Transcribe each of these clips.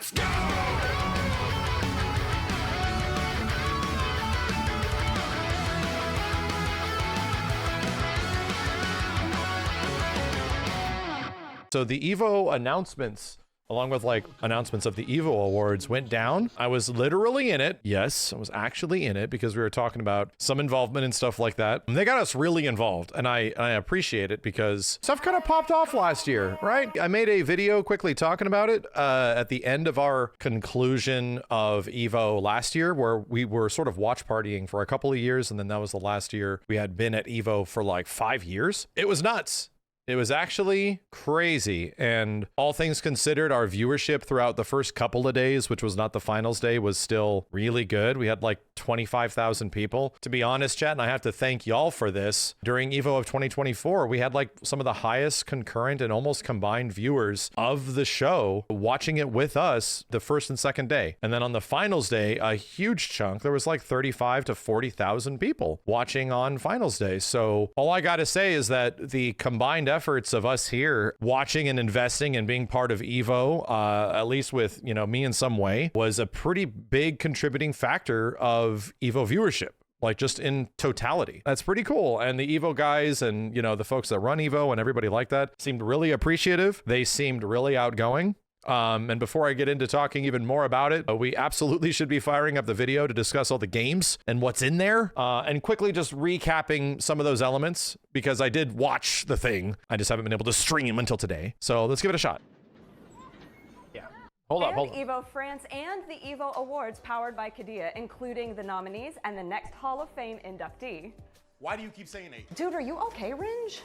Let's go! So the Evo announcements, along with like announcements of the Evo Awards, went down. I was literally in it. Yes, I was actually in it because we were talking about some involvement and stuff like that. And they got us really involved, and I appreciate it because stuff kind of popped off last year, right? I made a video quickly talking about it at the end of our conclusion of Evo last year, where we were sort of watch partying for a couple of years, and then that was the last year we had been at Evo for like 5 years. It was nuts. It was actually crazy, and all things considered, our viewership throughout the first couple of days, which was not the finals day, was still really good. We had like 25,000 people. To be honest, chat, and I have to thank y'all for this, during Evo of 2024, we had like some of the highest concurrent and almost combined viewers of the show watching it with us the first and second day. And then on the finals day, a huge chunk, there was like 35 to 40,000 people watching on finals day. So all I gotta say is that the combined efforts of us here watching and investing and being part of Evo, at least with, you know, me in some way, was a pretty big contributing factor of Evo viewership, like just in totality. That's pretty cool. And the Evo guys and, you know, the folks that run Evo and everybody like that seemed really appreciative. They seemed really outgoing. And before I get into talking even more about it, we absolutely should be firing up the video to discuss all the games and what's in there, and quickly just recapping some of those elements, because I did watch the thing. I just haven't been able to stream until today. So let's give it a shot. Yeah. Hold up. Evo France and the Evo Awards powered by Kadia, including the nominees and the next Hall of Fame inductee. Why do you keep saying it? Dude, are you okay, Ringe?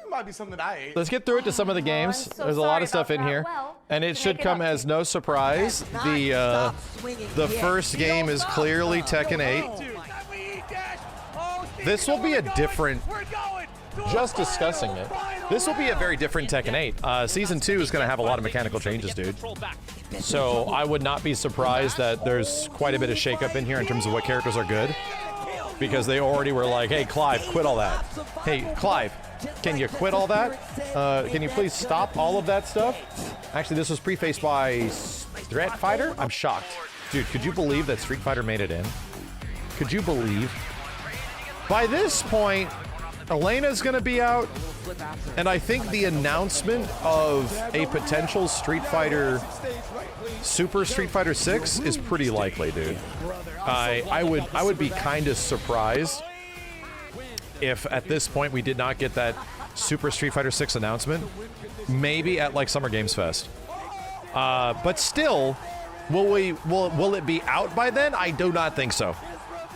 It might be something I ate. Let's get through it to some of the games. So there's a lot of sorry stuff in about here. that. Well, And it should come as no surprise. The first game is clearly Tekken 8. This will be a different, just discussing it, this will be a very different Tekken 8. Season 2 is going to have a lot of mechanical changes, dude. So I would not be surprised that there's quite a bit of shakeup in here in terms of what characters are good. Because they already were like, hey, Clive, quit all that. Hey, Clive, can you quit all that? Can you please stop all of that stuff? Actually, this was prefaced by Street Fighter? I'm shocked. Dude, could you believe that Street Fighter made it in? Could you believe? By this point, Elena's gonna be out, and I think the announcement of a potential Street Fighter, Super Street Fighter 6 is pretty likely, dude. I would be kind of surprised if at this point we did not get that Super Street Fighter 6 announcement. Maybe at like Summer Games Fest. But still, will it be out by then? I do not think so.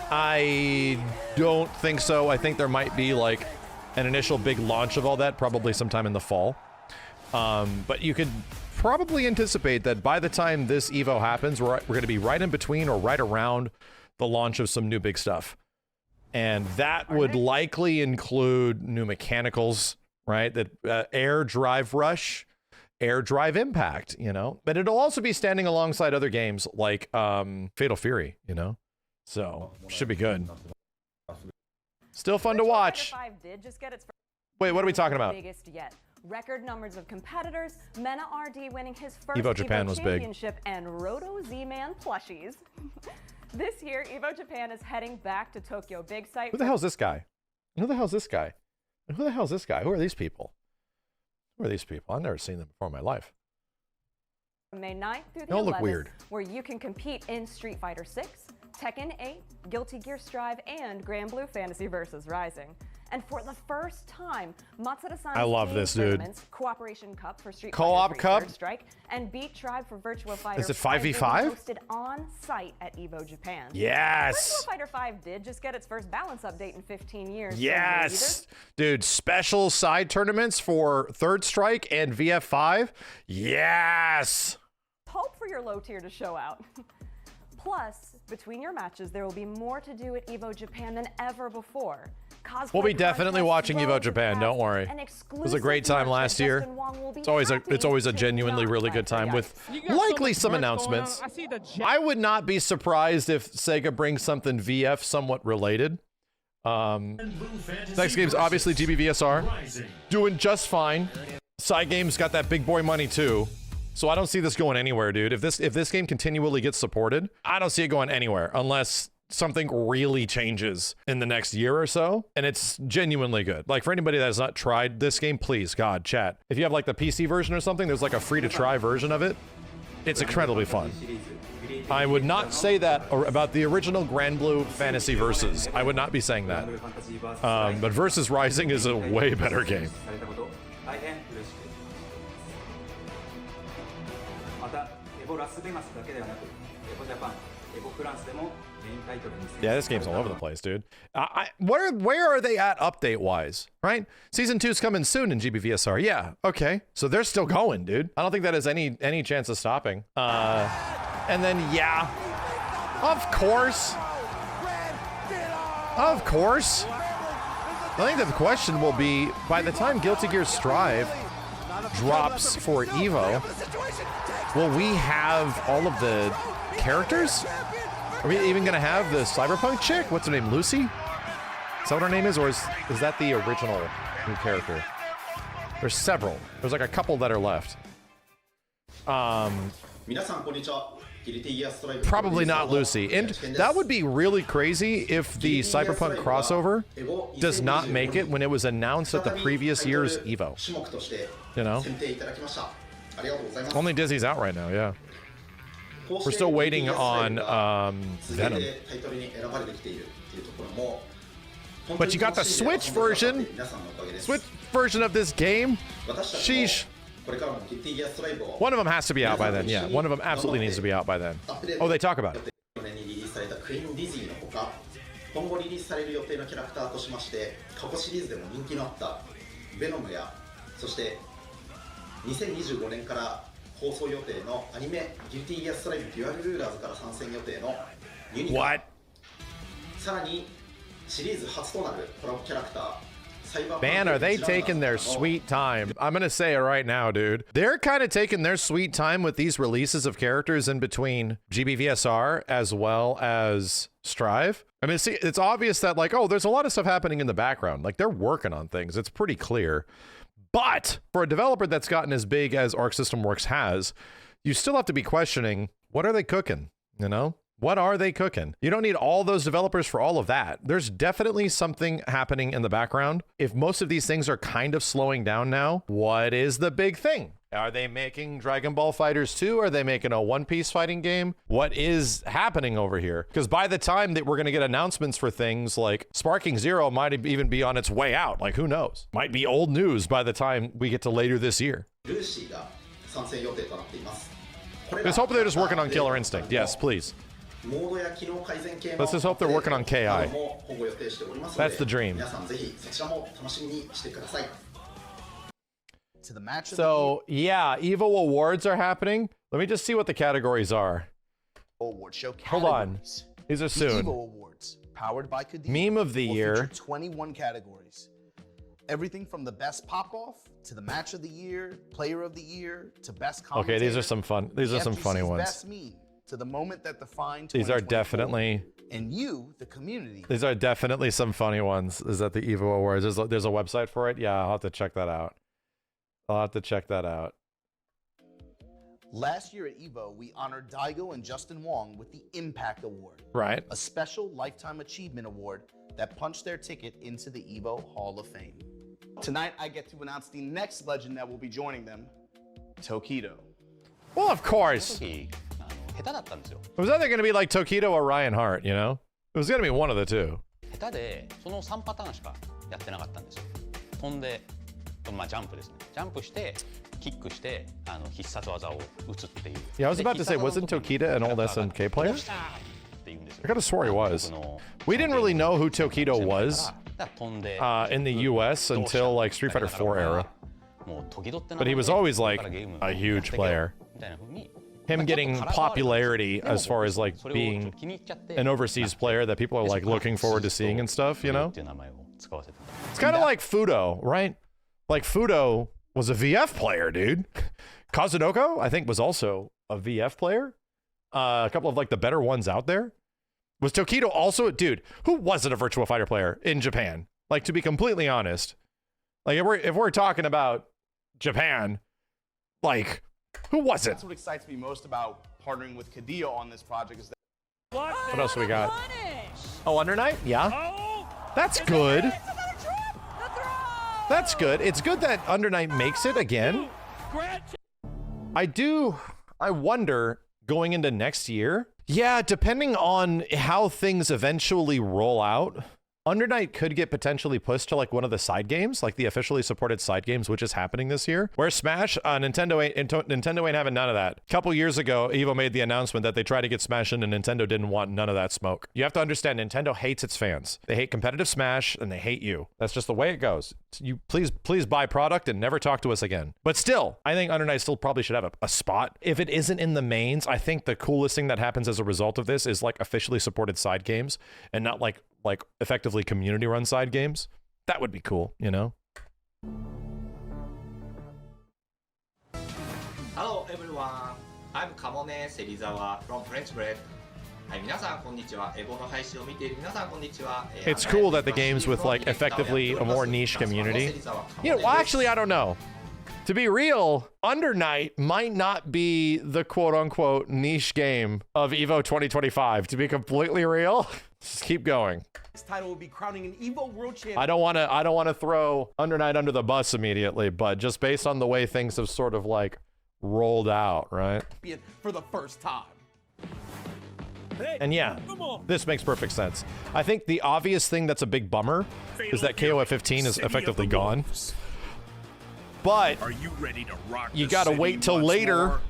I don't think so. I think there might be like an initial big launch of all that, probably sometime in the fall. But you could probably anticipate that by the time this Evo happens, we're going to be right in between or right around the launch of some new big stuff. And that would likely include new mechanicals, right? That air drive rush, air drive impact, you know? But it'll also be standing alongside other games like Fatal Fury, you know? So, should be good. Still fun to watch. Wait, what are we talking about? Biggest yet. Record numbers of competitors, Mena RD winning his first Evo Japan was big. Championship, and Roto Z-Man plushies. This year, Evo Japan is heading back to Tokyo Big Sight. Who the hell's this guy? Who the hell's this guy? And who the hell's this guy? Who are these people? Who are these people? I've never seen them before in my life. May 9th through the 11th, Don't look weird. Where you can compete in Street Fighter 6, Tekken 8, Guilty Gear Strive, and Grand Blue Fantasy vs. Rising. And for the first time, Matsuda-san's I love this, dude. Cooperation Cup for Street Co-op Fighter Cup? Third Strike, and Beat Tribe for Virtua Fighter. Is it 5v5? Hosted on site at Evo Japan. Yes. Virtua Fighter 5 did just get its first balance update in 15 years. Yes. Dude, special side tournaments for Third Strike and VF5. Yes. Hope for your low tier to show out. Plus, between your matches, there will be more to do at Evo Japan than ever before. We'll be definitely watching Evo Japan, don't worry. It was a great time last year. It's always a genuinely really good time with likely some announcements. I would not be surprised if Sega brings something VF somewhat related. Next game's obviously GBVSR. Doing just fine. Side games got that big boy money too. So I don't see this going anywhere, dude. If this game continually gets supported, I don't see it going anywhere unless something really changes in the next year or so, and it's genuinely good. Like, for anybody that has not tried this game, please, God, chat. If you have like the PC version or something, there's like a free to try version of it. It's incredibly fun. I would not say that about the original Grand Blue Fantasy Versus. I would not be saying that. But Versus Rising is a way better game. Yeah, this game's all over the place, dude. Where are they at update-wise, right? Season 2's coming soon in GBVSR. Yeah, okay. So they're still going, dude. I don't think that has any chance of stopping. And then, yeah, of course. Of course. I think the question will be, by the time Guilty Gear Strive drops for Evo, will we have all of the characters? Are we even gonna have the cyberpunk chick? What's her name, Lucy? Is that what her name is, or is that the original new character? There's several. There's like a couple that are left. Probably not Lucy. And that would be really crazy if the cyberpunk crossover does not make it when it was announced at the previous year's Evo. You know? Only Dizzy's out right now, yeah. We're still waiting on Venom. But you got the Switch version. Switch version of this game. Sheesh. One of them has to be out by then. Yeah, one of them absolutely needs to be out by then. Oh, they talk about it. 今後リリースされる予定のキャラクターとしまして、過去シリーズでも人気のあったベノムや、そして2025年から放送予定のアニメギルティギアストライブデュアルルーラーズから参戦予定のユニカ、さらにシリーズ初となるコラボキャラクター Man, are they taking their sweet time? I'm gonna say it right now, dude. They're kind of taking their sweet time with these releases of characters in between GBVSR as well as Strive. I mean, see, it's obvious that like, oh, there's a lot of stuff happening in the background. Like they're working on things. It's pretty clear. But for a developer that's gotten as big as Arc System Works has, you still have to be questioning, what are they cooking? You know? What are they cooking? You don't need all those developers for all of that. There's definitely something happening in the background. If most of these things are kind of slowing down now, what is the big thing? Are they making Dragon Ball FighterZ 2? Are they making a One Piece fighting game? What is happening over here? Because by the time that we're going to get announcements for things like Sparking Zero might even be on its way out. Like, who knows? Might be old news by the time we get to later this year. Let's hope they're just working on Killer Instinct. Yes, please. Let's just hope they're working on KI. That's the dream. So, yeah, Evo Awards are happening. Let me just see what the categories are. Hold on. These are soon. Evo Awards, powered by Kadima, Meme of the year. 21 categories. Everything from the best pop-off to the match of the year, player of the year, to best commentator. Okay, these are some fun. These are some funny ones. Best meme. To the moment that defined these are definitely, and you, the community. These are definitely some funny ones. Is that the Evo Awards? There's a website for it? Yeah, I'll have to check that out. Last year at Evo, we honored Daigo and Justin Wong with the Impact Award. Right. A special Lifetime Achievement Award that punched their ticket into the Evo Hall of Fame. Tonight, I get to announce the next legend that will be joining them, Tokido. Well, of course. It was either going to be like Tokido or Ryan Hart, you know? It was going to be one of the two. Yeah, I was about to say, wasn't Tokido an old SNK player? I could have swore he was. We didn't really know who Tokido was in the US until like Street Fighter 4 era. But he was always like a huge player. Him getting popularity as far as like being an overseas player that people are like looking forward to seeing and stuff, you know? It's kind of like Fudo, right? Like Fudo was a VF player, dude. Kazunoko, I think, was also a VF player. A couple of like the better ones out there. Was Tokido also, dude, who wasn't a Virtua Fighter player in Japan? Like, to be completely honest, like if we're talking about Japan, like Who was it? That's what excites me most about partnering with Cadillo on this project is that What else we got? Oh, Under Night? Yeah. That's good. That's good. It's good that Under Night makes it again. I wonder going into next year. Yeah, depending on how things eventually roll out, Under Night could get potentially pushed to like one of the side games, like the officially supported side games, which is happening this year. Where Smash, Nintendo ain't having none of that. A couple years ago, Evo made the announcement that they tried to get Smash in and Nintendo didn't want none of that smoke. You have to understand, Nintendo hates its fans. They hate competitive Smash and they hate you. That's just the way it goes. You please buy product and never talk to us again. But still, I think Under Night still probably should have a spot. If it isn't in the mains, I think the coolest thing that happens as a result of this is like officially supported side games and not like effectively community run side games. That would be cool, you know? Hello everyone, I'm Kamone Serizawa from French Bread. はい、皆さんこんにちは。エボの配信を見ている皆さんこんにちは。 It's cool that the games with like effectively a more niche community. You know, well, actually, I don't know. To be real, Under Night might not be the quote-unquote niche game of Evo 2025. To be completely real, just keep going. This title will be crowning an Evo World Champion. I don't want to throw Under Night under the bus immediately, but just based on the way things have sort of like rolled out, right? For the first time. And yeah, this makes perfect sense. I think the obvious thing that's a big bummer is that KOF 15 is effectively gone. But are you ready to rock you gotta wait till later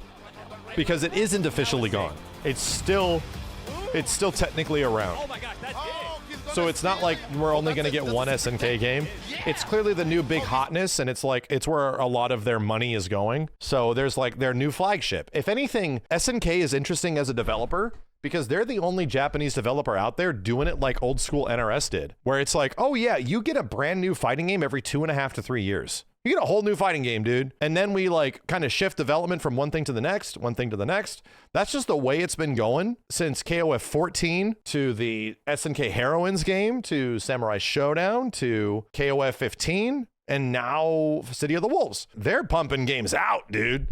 because it isn't officially gone. It's still technically around. Oh my gosh, that's big. So it's not like we're only gonna get one SNK game. It's clearly the new big hotness, and it's where a lot of their money is going. So there's like their new flagship. If anything, SNK is interesting as a developer because they're the only Japanese developer out there doing it like old school NRS did, where it's like, oh yeah, you get a brand new fighting game every 2.5 to 3 years. You get a whole new fighting game, dude. And then we like kind of shift development from one thing to the next, one thing to the next. That's just the way it's been going since KOF 14 to the SNK Heroines game to Samurai Showdown to KOF 15 and now City of the Wolves. They're pumping games out, dude.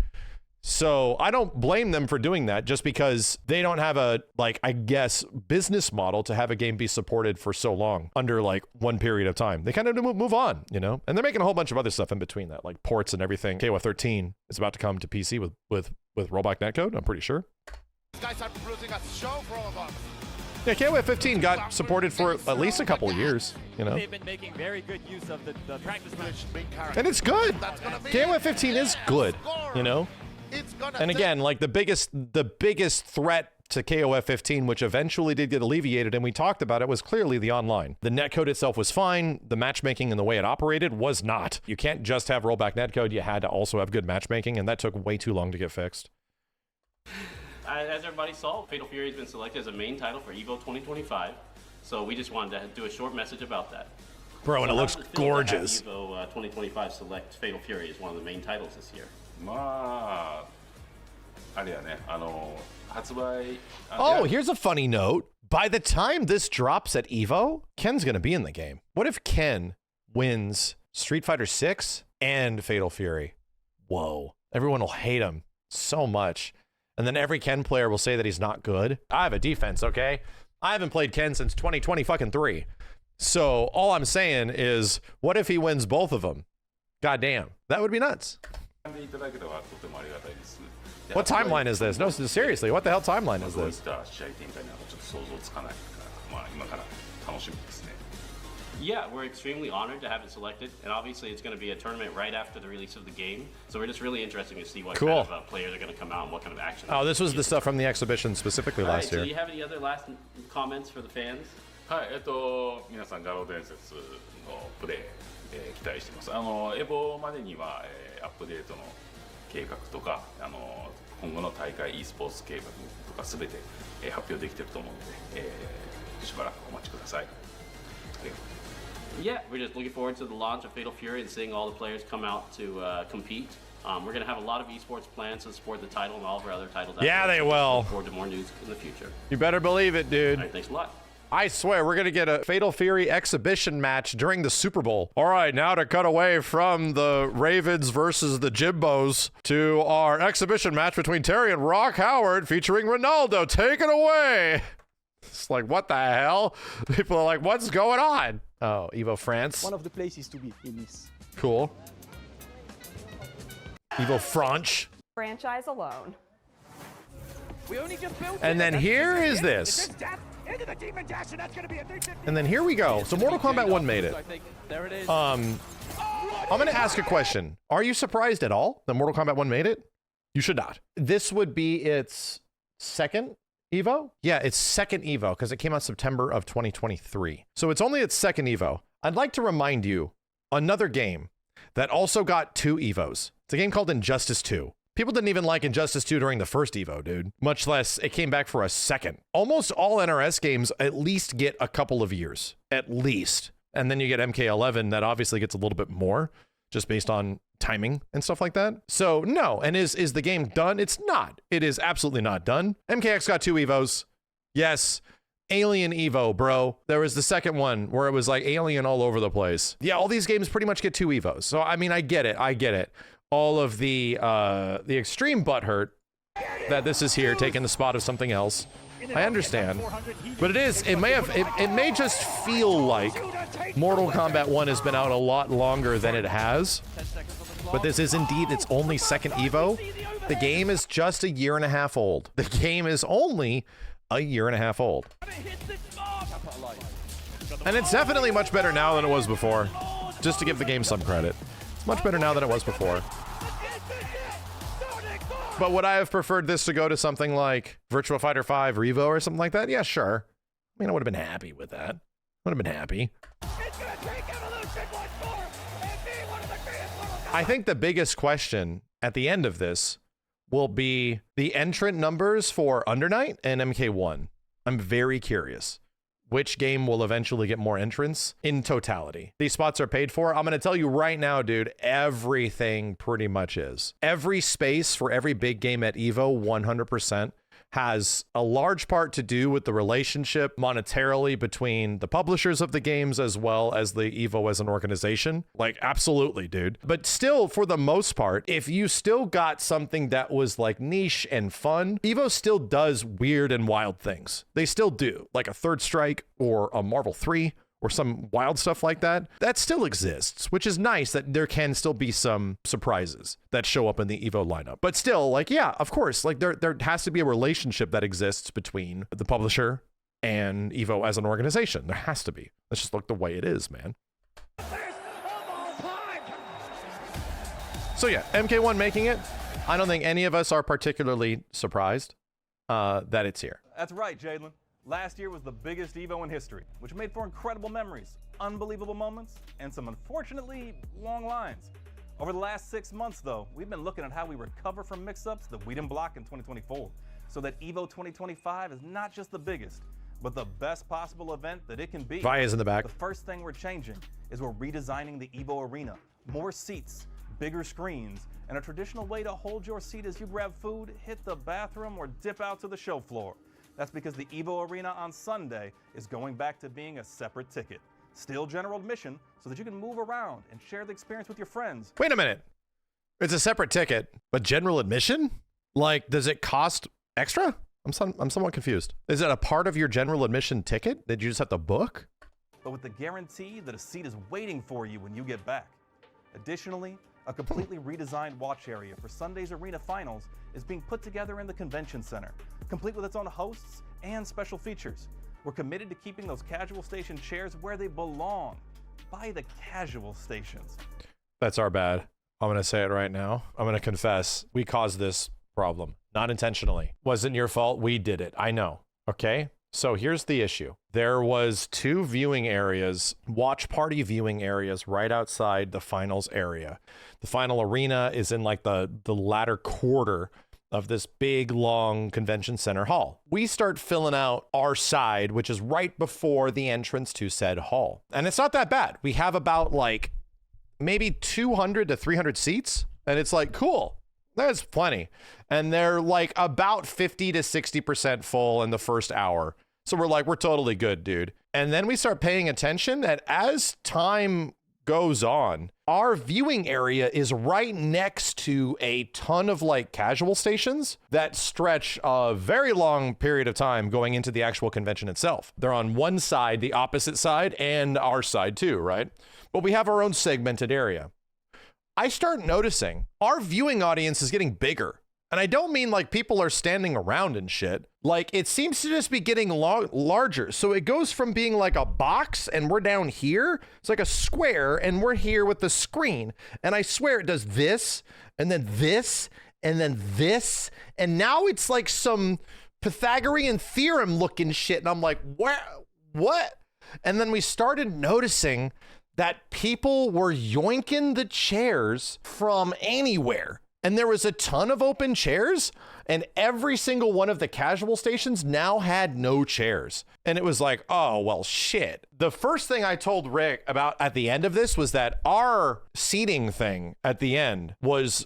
So I don't blame them for doing that just because they don't have a, like, I guess, business model to have a game be supported for so long under like one period of time. They kind of move on, you know, and they're making a whole bunch of other stuff in between that, like ports and everything. KOF 13 is about to come to PC with rollback netcode, I'm pretty sure. These guys are producing a show for all of us. Yeah, KOF 15 got supported for at least a couple of years, you know. They've been making very good use of the practice match. And it's good. KOF 15 is good, you know. And again, like the biggest threat to KOF 15, which eventually did get alleviated, and we talked about it, was clearly the online. The netcode itself was fine. The matchmaking and the way it operated was not. You can't just have rollback netcode. You had to also have good matchmaking, and that took way too long to get fixed. As everybody saw, Fatal Fury has been selected as a main title for Evo 2025. So we just wanted to do a short message about that. Bro, and it looks gorgeous. Evo 2025 select Fatal Fury as one of the main titles this year. Oh, here's a funny note. By the time this drops at Evo, Ken's going to be in the game. What if Ken wins Street Fighter 6 and Fatal Fury? Whoa. Everyone will hate him so much. And then every Ken player will say that he's not good. I have a defense, okay? I haven't played Ken since 2020-3. So all I'm saying is, what if he wins both of them? Goddamn, that would be nuts. What timeline is this? No, seriously, what the hell timeline is this? Yeah, we're extremely honored to have it selected, and obviously it's going to be a tournament right after the release of the game, so we're just really interested to see what kind of players are going to come out and what kind of action. Oh, this was the stuff from the exhibition specifically last year. So do you have any other last comments for the fans? 皆さんガロ伝説のプレイ、期待しています。エボまでには、アップデートの計画とか、今後の大会 e スポーツ計画とかすべて、発表できていると思うので、しばらくお待ちください。Yeah, we're just looking forward to the launch of Fatal Fury and seeing all the players come out to compete. We're going to have a lot of esports plans to support the title and all of our other titles. Yeah, they will. Look forward to more news in the future. You better believe it, dude. All right, thanks a lot. I swear, we're going to get a Fatal Fury exhibition match during the Super Bowl. All right, now to cut away from the Ravens versus the Jimbos to our exhibition match between Terry and Rock Howard featuring Ronaldo. Take it away. It's like, what the hell? People are like, what's going on? Oh, Evo France. One of the places to be in this. Cool. Evo French. Franchise alone. We only just built And then here is this. into the demon dash, and that's gonna be a 350. And then here we go. So Mortal Kombat 1 made it. I think there it is. I'm going to ask a question. Are you surprised at all that Mortal Kombat 1 made it? You should not. This would be its second Evo? Yeah, it's second Evo because it came out September of 2023. So it's only its second Evo. I'd like to remind you another game that also got 2 Evos. It's a game called Injustice 2. People didn't even like Injustice 2 during the first Evo, dude. Much less it came back for a second. Almost all NRS games at least get a couple of years. At least. And then you get MK11 that obviously gets a little bit more just based on timing and stuff like that. So no, and is the game done? It's not. It is absolutely not done. MKX got 2 Evos. Yes. Alien Evo, bro. There was the second one where it was like Alien all over the place. Yeah, all these games pretty much get 2 Evos. So I mean, I get it. All of the extreme butthurt that this is here taking the spot of something else. I understand, but it may just feel like Mortal Kombat 1 has been out a lot longer than it has, but this is indeed its only second Evo. The game is just a year and a half old. The game is only a year and a half old. And it's definitely much better now than it was before, just to give the game some credit. It's much better now than it was before. But would I have preferred this to go to something like Virtua Fighter 5 or Evo or something like that? Yeah, sure. I mean, I would have been happy with that. Would have been happy. I think the biggest question at the end of this will be the entrant numbers for Under Night and MK1. I'm very curious. Which game will eventually get more entrants in totality? These spots are paid for. I'm going to tell you right now, dude, everything pretty much is. Every space for every big game at Evo, 100%, has a large part to do with the relationship monetarily between the publishers of the games as well as the Evo as an organization. Like, absolutely, dude. But still, for the most part, if you still got something that was like niche and fun, Evo still does weird and wild things. They still do, like a Third Strike or a Marvel 3 or some wild stuff like that. That still exists, which is nice that there can still be some surprises that show up in the Evo lineup. But still, like, yeah, of course, like there has to be a relationship that exists between the publisher and Evo as an organization. There has to be. Let's just look the way it is, man. So yeah, MK1 making it. I don't think any of us are particularly surprised that it's here. That's right, Jalen. Last year was the biggest Evo in history, which made for incredible memories, unbelievable moments, and some unfortunately long lines. Over the last 6 months, though, we've been looking at how we recover from mix-ups that we didn't block in 2024, so that Evo 2025 is not just the biggest, but the best possible event that it can be. Vaya's in the back. The first thing we're changing is we're redesigning the Evo Arena. More seats, bigger screens, and a traditional way to hold your seat as you grab food, hit the bathroom, or dip out to the show floor. That's because the Evo Arena on Sunday is going back to being a separate ticket. Still general admission, so that you can move around and share the experience with your friends. Wait a minute. It's a separate ticket, but general admission? Like, does it cost extra? I'm somewhat confused. Is it a part of your general admission ticket that you just have to book? But with the guarantee that a seat is waiting for you when you get back. Additionally, a completely redesigned watch area for Sunday's arena finals is being put together in the convention center, complete with its own hosts and special features. We're committed to keeping those casual station chairs where they belong, by the casual stations. That's our bad. I'm going to say it right now. I'm going to confess. We caused this problem. Not intentionally. Wasn't your fault. We did it. I know. Okay? So here's the issue. There was 2 viewing areas, watch party viewing areas right outside the finals area. The final arena is in like the latter quarter of this big, long convention center hall. We start filling out our side, which is right before the entrance to said hall. And it's not that bad. We have about like maybe 200 to 300 seats. And it's like, cool. That's plenty. And they're like about 50 to 60% full in the first hour. So we're like, we're totally good, dude. And then we start paying attention that as time goes on, our viewing area is right next to a ton of like casual stations that stretch a very long period of time going into the actual convention itself. They're on one side, the opposite side, and our side too, right? But we have our own segmented area. I start noticing our viewing audience is getting bigger. And I don't mean like people are standing around and shit. Like it seems to just be getting larger. So it goes from being like a box and we're down here. It's like a square and we're here with the screen. And I swear it does this and then this and then this. And now it's like some Pythagorean theorem looking shit. And I'm like, what? And then we started noticing that people were yoinking the chairs from anywhere. And there was a ton of open chairs, and every single one of the casual stations now had no chairs. And it was like, oh, well, shit. The first thing I told Rick about at the end of this was that our seating thing at the end was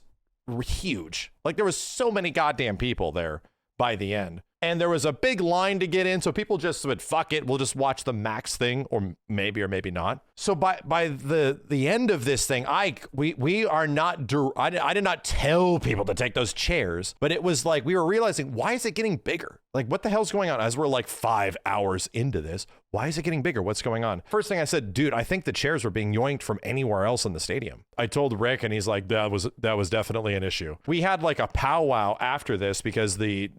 huge. Like there was so many goddamn people there by the end. And there was a big line to get in, so people just said, fuck it, we'll just watch the max thing, or maybe not. So by the end of this thing, I did not tell people to take those chairs, but it was like we were realizing, why is it getting bigger? Like, what the hell's going on? As we're like 5 hours into this, why is it getting bigger? What's going on? First thing I said, dude, I think the chairs were being yoinked from anywhere else in the stadium. I told Rick, and he's like, that was definitely an issue. We had like a powwow after this because the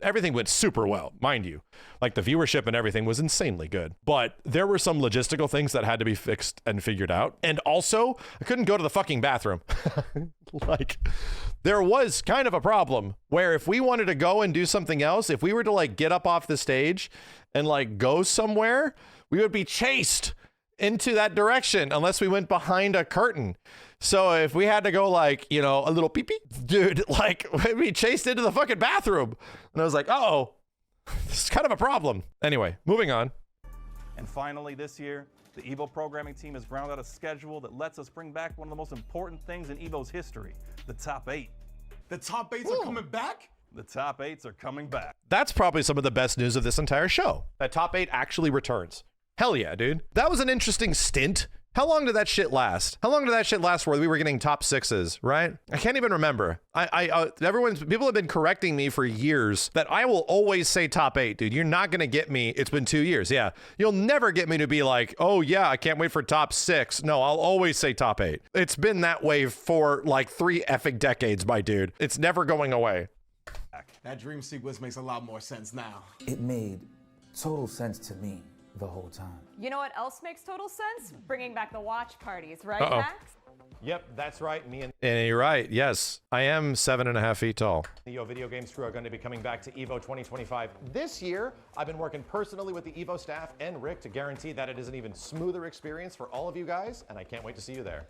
everything went super well, mind you. Like the viewership and everything was insanely good, but there were some logistical things that had to be fixed and figured out. And also, I couldn't go to the fucking bathroom. Like, there was kind of a problem where if we wanted to go and do something else, if we were to like get up off the stage and like go somewhere, we would be chased into that direction unless we went behind a curtain. So if we had to go like, you know, a little pee-pee, dude, like we'd be chased into the fucking bathroom. And I was like, uh-oh, this is kind of a problem. Anyway, moving on. And finally this year, the Evo programming team has ground out a schedule that lets us bring back one of the most important things in Evo's history, the top 8. The top 8s are coming back? The top 8s are coming back. That's probably some of the best news of this entire show. That top 8 actually returns. Hell yeah, dude. That was an interesting stint. How long did that shit last? How long did that shit last where we were getting top 6s, right? I can't even remember. People have been correcting me for years that I will always say top 8, dude. You're not gonna get me. It's been 2 years. Yeah. You'll never get me to be like, oh yeah, I can't wait for top 6. No, I'll always say top 8. It's been that way for like 3 effing decades, my dude. It's never going away. That dream sequence makes a lot more sense now. It made total sense to me the whole time. You know what else makes total sense? Bringing back the watch parties, right, Uh-oh. Max? Yep, that's right. Me and you're right. Yes, I am 7.5 feet tall. The Evo Video Games crew are going to be coming back to Evo 2025 this year. I've been working personally with the Evo staff and Rick to guarantee that it is an even smoother experience for all of you guys, and I can't wait to see you there.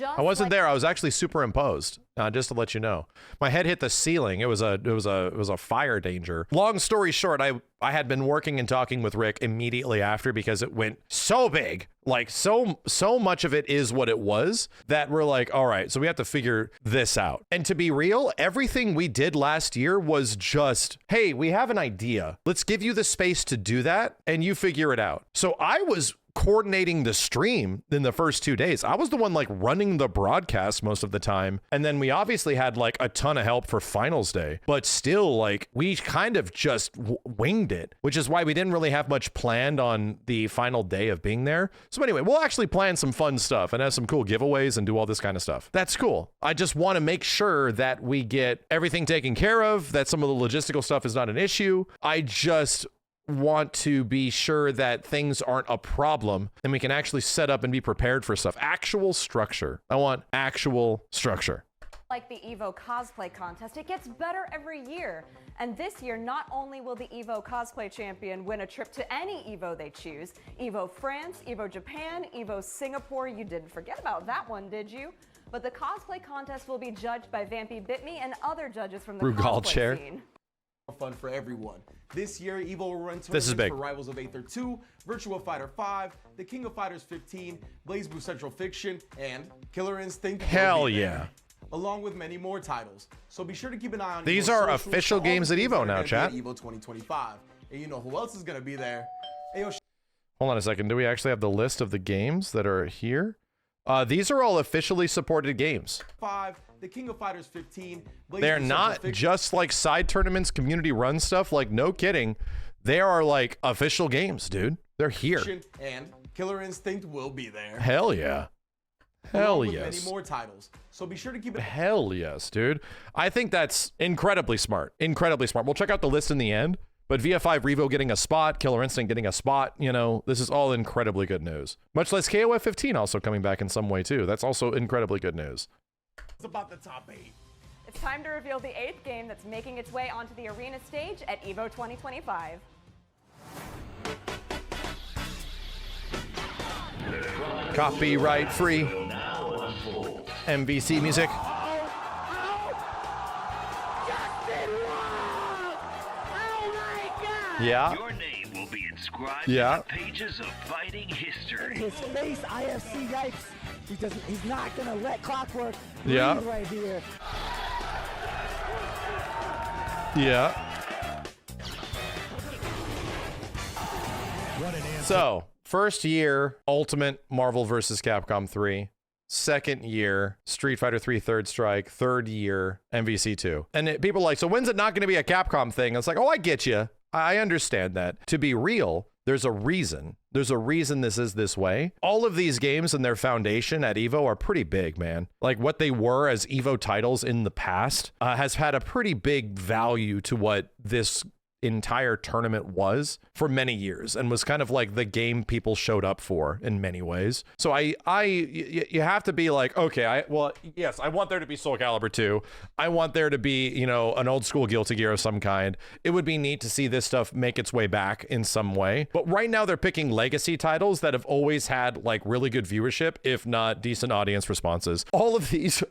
I wasn't there. I was actually superimposed. Just to let you know, my head hit the ceiling. It was a fire danger. Long story short, I had been working and talking with Rick immediately after because it went so big, like so much of it is what it was that we're like, all right, so we have to figure this out. And to be real, everything we did last year was just, hey, we have an idea. Let's give you the space to do that, and you figure it out. So I was coordinating the stream in the first 2 days. I was the one like running the broadcast most of the time. And then we obviously had like a ton of help for finals day, but still like we kind of just winged it, which is why we didn't really have much planned on the final day of being there. So anyway, we'll actually plan some fun stuff and have some cool giveaways and do all this kind of stuff. That's cool. I just want to make sure that we get everything taken care of, that some of the logistical stuff is not an issue. I just want to be sure that things aren't a problem and we can actually set up and be prepared for stuff. Actual structure. I want actual structure. Like the Evo cosplay contest, it gets better every year. And this year, not only will the Evo cosplay champion win a trip to any Evo they choose, Evo France, Evo Japan, Evo Singapore, you didn't forget about that one, did you? But the cosplay contest will be judged by Vampy Bitme and other judges from the Rugal cosplay chair. scene. Fun for everyone. This year, Evo will run This is tournaments big. for Rivals of Aether 2, Virtua Fighter 5, The King of Fighters 15, Blaze Blue Central Fiction, and Killer Instinct. Hell yeah. Along with many more titles. So be sure to keep an eye on These Evo's are socials official for all games the at things Evo that are now, gonna be chat. at Evo 2025. And you know who else is going to be there? Ayo, Hold on a second. Do we actually have the list of the games that are here? These are all officially supported games. 5, the King of Fighters 15. They're not just like side tournaments, community run stuff. Like, no kidding. They are like official games, dude. They're here. And Killer Instinct will be there. Hell yeah. Hell Along with yes. many more titles. So be sure to keep it. Hell yes, dude. I think that's incredibly smart. Incredibly smart. We'll check out the list in the end. But VF5 Revo getting a spot, Killer Instinct getting a spot, you know, this is all incredibly good news. Much less KOF 15 also coming back in some way too. That's also incredibly good news. It's about the top 8. It's time to reveal the 8th game that's making its way onto the arena stage at Evo 2025. Copyright free. MVC music. Yeah. Your name will be inscribed Yeah. in the pages of fighting history. His face, IFC, yikes. He's not gonna let Clockwork Yeah. breathe right here. Yeah. So, first year, Ultimate Marvel vs. Capcom 3. Second year, Street Fighter 3 Third Strike. Third year, MVC 2. And people are like, so when's it not going to be a Capcom thing? It's like, oh, I get you. I understand that. To be real, there's a reason. There's a reason this is this way. All of these games and their foundation at Evo are pretty big, man. Like what they were as Evo titles in the past has had a pretty big value to what this entire tournament was for many years and was kind of like the game people showed up for in many ways. So you have to be like, okay, well, yes, I want there to be Soul Calibur 2. I want there to be, you know, an old school Guilty Gear of some kind. It would be neat to see this stuff make its way back in some way. But right now they're picking legacy titles that have always had like really good viewership, if not decent audience responses. All of these,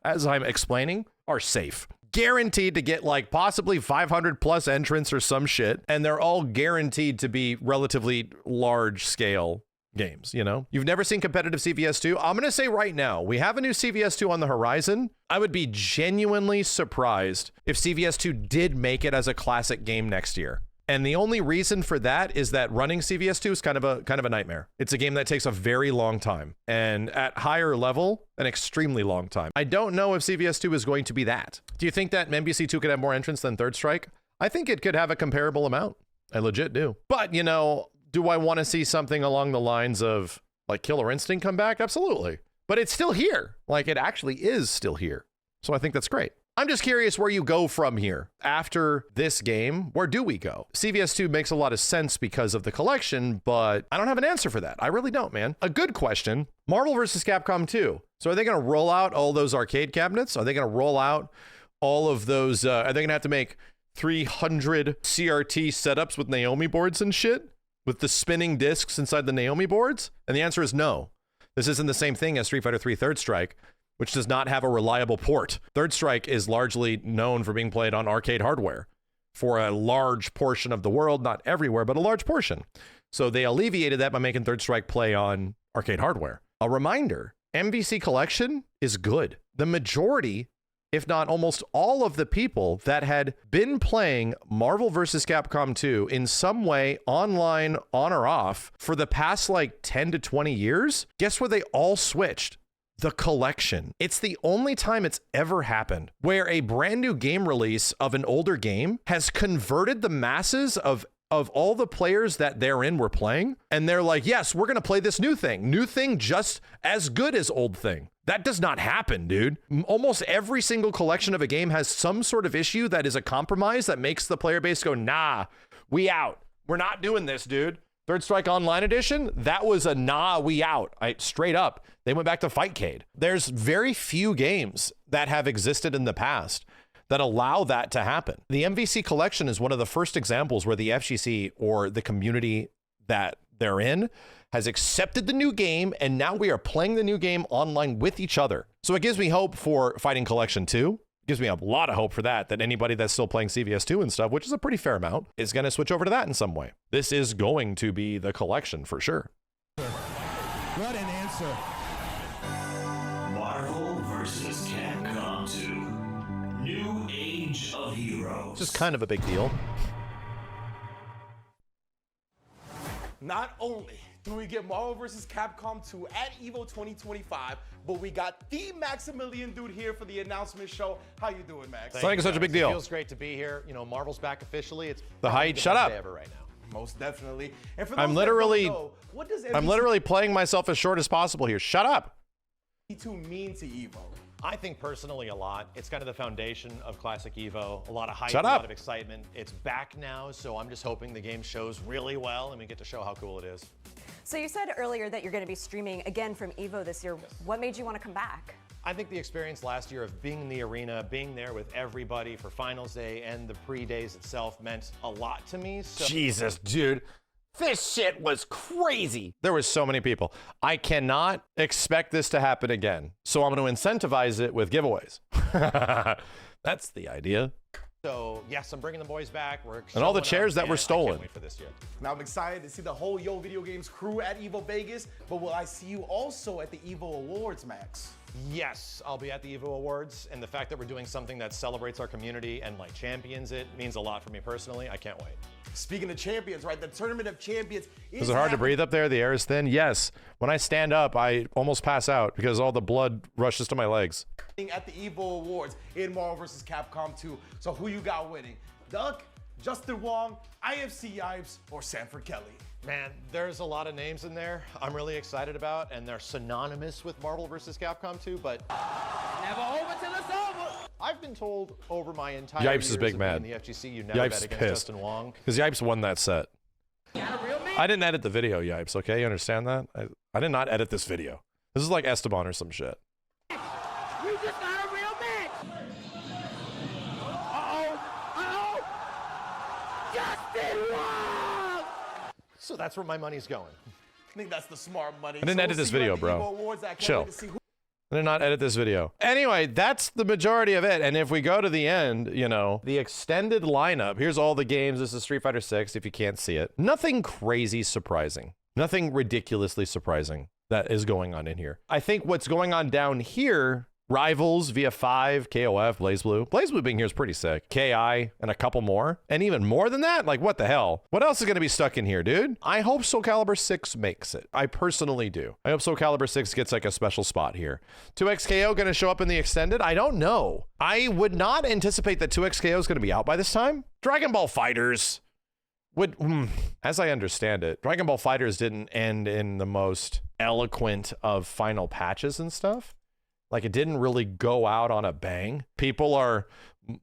as I'm explaining, are safe. Guaranteed to get like possibly 500 plus entrants or some shit, and they're all guaranteed to be relatively large scale games. You know, you've never seen competitive CVS2. I'm gonna say right now, we have a new CVS2 on the horizon. I would be genuinely surprised if CVS2 did make it as a classic game next year. And the only reason for that is that running CVS2 is kind of a nightmare. It's a game that takes a very long time, and at higher level, an extremely long time. I don't know if CVS2 is going to be that. Do you think that MBC2 could have more entrants than Third Strike? I think it could have a comparable amount. I legit do. But, you know, do I want to see something along the lines of like Killer Instinct come back? Absolutely. But it's still here. Like, it actually is still here. So I think that's great. I'm just curious where you go from here. After this game, where do we go? CVS2 makes a lot of sense because of the collection, but I don't have an answer for that. I really don't, man. A good question. Marvel vs. Capcom 2. So are they going to roll out all those arcade cabinets? Are they going to roll out all of those? Are they going to have to make 300 CRT setups with Naomi boards and shit? With the spinning discs inside the Naomi boards? And the answer is no. This isn't the same thing as Street Fighter 3 Third Strike, which does not have a reliable port. Third Strike is largely known for being played on arcade hardware for a large portion of the world, not everywhere, but a large portion. So they alleviated that by making Third Strike play on arcade hardware. A reminder, MVC Collection is good. The majority, if not almost all of the people that had been playing Marvel vs. Capcom 2 in some way online, on or off, for the past like 10 to 20 years, guess where they all switched? The collection. It's the only time it's ever happened where a brand new game release of an older game has converted the masses of all the players that therein were playing. And they're like, yes, we're going to play this new thing just as good as old thing. That does not happen, dude. Almost every single collection of a game has some sort of issue that is a compromise that makes the player base go, nah, we out. We're not doing this, dude. Third Strike Online Edition, that was a nah, we out. Straight up, they went back to Fightcade. There's very few games that have existed in the past that allow that to happen. The MVC Collection is one of the first examples where the FGC or the community that they're in has accepted the new game, and now we are playing the new game online with each other. So it gives me hope for Fighting Collection 2. Gives me a lot of hope for that anybody that's still playing CVS2 and stuff, which is a pretty fair amount, is going to switch over to that in some way. This is going to be the collection for sure. What an answer. Marvel vs. Capcom 2. New Age of Heroes. It's just kind of a big deal. Not only do we get Marvel vs. Capcom 2 at Evo 2025, but we got the Maximilian dude here for the announcement show. How you doing, Max? It's like such a big deal. It feels great to be here. You know, Marvel's back officially. It's the height. Shut best up. day ever right now. Most definitely. And for those I'm that literally, don't know, what does I'm literally playing myself as short as possible here. Shut up. MVC2 mean to Evo? I think personally a lot. It's kind of the foundation of classic Evo. A lot of hype, Shut a up. lot of excitement. It's back now, so I'm just hoping the game shows really well and we get to show how cool it is. So you said earlier that you're going to be streaming again from Evo this year. What made you want to come back? I think the experience last year of being in the arena, being there with everybody for finals day and the pre-days itself meant a lot to me. So Jesus, dude. This shit was crazy. There was so many people. I cannot expect this to happen again. So I'm going to incentivize it with giveaways. That's the idea. So yes, I'm bringing the boys back. We're And all the showing chairs up, that were and I stolen. can't wait for this year. Now I'm excited to see the whole Yo Video Games crew at Evo Vegas, but will I see you also at the Evo Awards, Max? Yes, I'll be at the Evo Awards, and the fact that we're doing something that celebrates our community and like champions it means a lot for me personally. I can't wait. Speaking of champions, right? The Tournament of Champions Is it hard to breathe up there? The air is thin? Yes. When I stand up, I almost pass out because all the blood rushes to my legs. at the Evo Awards in Marvel vs. Capcom 2. So who you got winning? Duck, Justin Wong, IFC Yipes, or Sanford Kelly? Man, there's a lot of names in there I'm really excited about, and they're synonymous with Marvel vs. Capcom 2, but never over till it's over. I've been told over my entire Yipes years is big of mad. being in the FGC, you never Yipes bet is against pissed. Justin Wong. Because Yipes won that set. I didn't edit the video, Yipes, okay? You understand that? I did not edit this video. This is like Esteban or some shit. We just got a real match. Justin Wong! So that's where my money's going. I think that's the smart money. I didn't edit this video, bro. Chill. I did not edit this video. Anyway, that's the majority of it. And if we go to the end, you know, the extended lineup, here's all the games. This is Street Fighter 6, if you can't see it. Nothing crazy surprising. Nothing ridiculously surprising that is going on in here. I think what's going on down here, Rivals, VF5, KOF, BlazBlue. BlazBlue being here is pretty sick. KI, and a couple more. And even more than that? Like, what the hell? What else is going to be stuck in here, dude? I hope Soul Calibur 6 makes it. I personally do. I hope Soul Calibur 6 gets like a special spot here. 2XKO going to show up in the extended? I don't know. I would not anticipate that 2XKO is going to be out by this time. Dragon Ball Fighters would, as I understand it, Dragon Ball Fighters didn't end in the most eloquent of final patches and stuff. Like, it didn't really go out on a bang. People are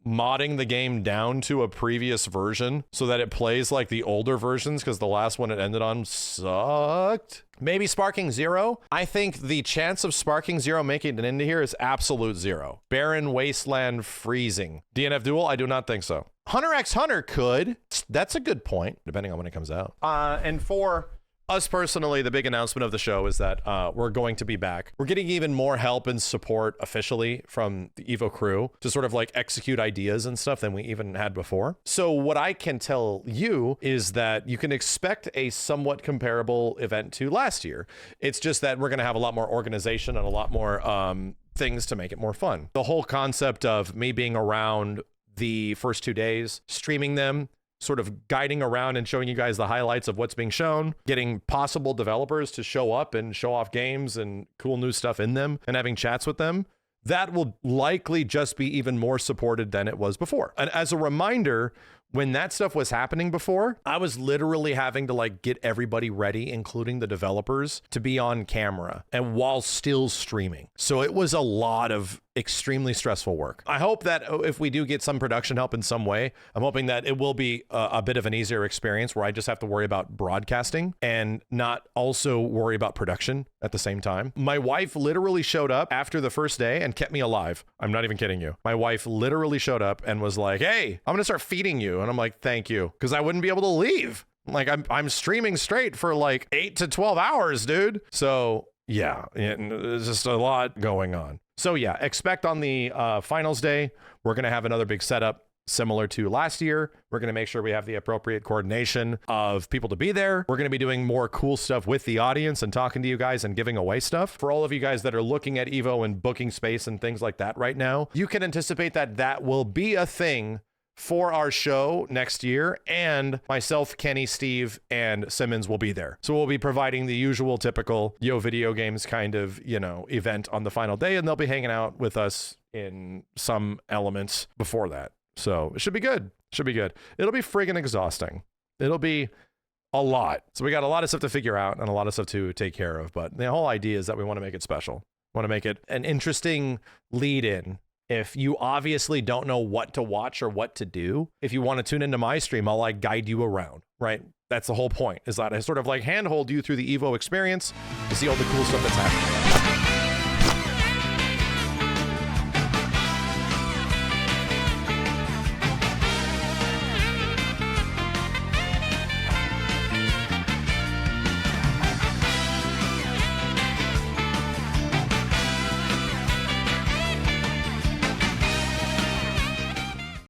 modding the game down to a previous version so that it plays like the older versions because the last one it ended on sucked. Maybe Sparking Zero. I think the chance of Sparking Zero making it into here is absolute zero. Barren Wasteland Freezing. DNF Duel? I do not think so. Hunter x Hunter could. That's a good point, depending on when it comes out. And for us personally, the big announcement of the show is that we're going to be back. We're getting even more help and support officially from the Evo crew to sort of like execute ideas and stuff than we even had before. So what I can tell you is that you can expect a somewhat comparable event to last year. It's just that we're going to have a lot more organization and a lot more things to make it more fun. The whole concept of me being around the first 2 days, streaming them, sort of guiding around and showing you guys the highlights of what's being shown, getting possible developers to show up and show off games and cool new stuff in them, and having chats with them, that will likely just be even more supported than it was before. And as a reminder, when that stuff was happening before, I was literally having to like get everybody ready, including the developers, to be on camera and while still streaming. So it was a lot of extremely stressful work. I hope that if we do get some production help in some way, I'm hoping that it will be a bit of an easier experience where I just have to worry about broadcasting and not also worry about production at the same time. My wife literally showed up after the first day and kept me alive. I'm not even kidding you. My wife literally showed up and was like, "Hey, I'm gonna start feeding you." And I'm like, "Thank you," because I wouldn't be able to leave. Like I'm streaming straight for like 8 to 12 hours, dude. So yeah, there's just a lot going on. So yeah, expect on the finals day, we're going to have another big setup similar to last year. We're going to make sure we have the appropriate coordination of people to be there. We're going to be doing more cool stuff with the audience and talking to you guys and giving away stuff. For all of you guys that are looking at Evo and booking space and things like that right now, you can anticipate that that will be a thing for our show next year, and myself, Kenny, Steve, and Simmons will be there. So we'll be providing the usual typical Yo Video Games kind of, you know, event on the final day, and they'll be hanging out with us in some elements before that. So it should be good. Should be good. It'll be friggin' exhausting. It'll be a lot. So we got a lot of stuff to figure out and a lot of stuff to take care of. But the whole idea is that we want to make it special. We want to make it an interesting lead in. If you obviously don't know what to watch or what to do, if you want to tune into my stream, I'll like guide you around, right? That's the whole point, is that I sort of like handhold you through the Evo experience to see all the cool stuff that's happening.